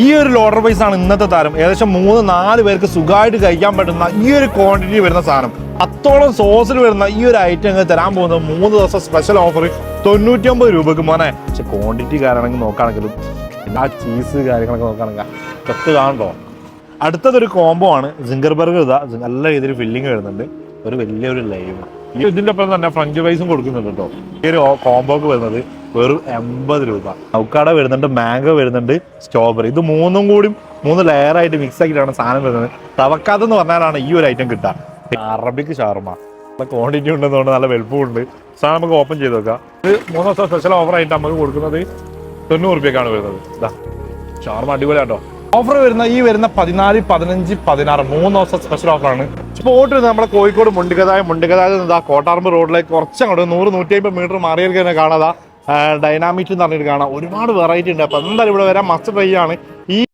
ഈ ഒരു ലോഡർ പൈസ ആണ് ഇന്നത്തെ താരം. ഏകദേശം 3-4 പേർക്ക് സുഖമായിട്ട് കഴിക്കാൻ പറ്റുന്ന ഈ ഒരു ക്വാണ്ടിറ്റി വരുന്ന സാധനം, അത്തോളം സോസിൽ വരുന്ന ഈ ഒരു ഐറ്റം അങ്ങ് തരാൻ പോകുന്നത് 3 ദിവസം സ്പെഷ്യൽ ഓഫർ 99 രൂപക്ക് മോനെ. പക്ഷെ ക്വാണ്ടിറ്റി കാര്യമാണെങ്കിൽ നോക്കുകയാണെങ്കിലും എല്ലാ ചീസ് കാര്യങ്ങളൊക്കെ നോക്കുകയാണെങ്കിൽ കത്ത് കാണണ്ടോ. അടുത്തതൊരു കോംബോ ആണ്. Singer burger. ഇതാ നല്ല രീതിയിൽ ഫില്ലിങ് വരുന്നുണ്ട്, ഒരു വലിയൊരു ലൈവ്. ഇതിന്റെ ഒപ്പം തന്നെ ഫ്രഞ്ച് ഫ്രൈസും കൊടുക്കുന്നുണ്ട് കേട്ടോ. ഈ ഒരു കോംബോക്ക് വരുന്നത് വെറും 80 രൂപ. അവക്കാട വരുന്നുണ്ട്, മാംഗോ വരുന്നുണ്ട്, സ്ട്രോബെറി. ഇത് മൂന്നും കൂടി 3 ലെയർ ആയിട്ട് മിക്സ് ആക്കിയിട്ടാണ് സാധനം വരുന്നത്. തവക്കാത്ത എന്ന് പറഞ്ഞാലാണ് ഈ ഒരു ഐറ്റം കിട്ടുക. അറബിക് ഷവർമ നല്ല ക്വാണ്ടിറ്റി ഉണ്ടെന്നുകൊണ്ട് നല്ല വലുപ്പമുണ്ട്. സാധനം നമുക്ക് ഓപ്പൺ ചെയ്ത് നോക്കാം. ഇത് 3 ദിവസം സ്പെഷ്യൽ ഓഫർ ആയിട്ട് നമുക്ക് കൊടുക്കുന്നത് 90 രൂപയ്ക്കാണ് വരുന്നത്. ഇതാ ഷവർമ അടിപൊളിയാട്ടോ. ഓഫർ വരുന്ന 14, 15, 16 3 ദിവസം സ്പെഷ്യൽ ഓഫറാണ്. സ്പോട്ട് വരുന്നത് നമ്മുടെ കോഴിക്കോട് മുണ്ടിക്കതായ കോട്ടാർമ്പ് റോഡിലേക്ക് കുറച്ചങ്ങോട്ട് 100-150 മീറ്റർ മാറിയാൽ തന്നെ കാണാതാ ഡൈനാമിറ്റ് എന്ന് പറഞ്ഞിട്ട് കാണാം. ഒരുപാട് വെറൈറ്റി ഉണ്ട്. അപ്പൊ എന്തായാലും ഇവിടെ വരാൻ മസ്റ്റ് ട്രൈ ആണ്. ഈ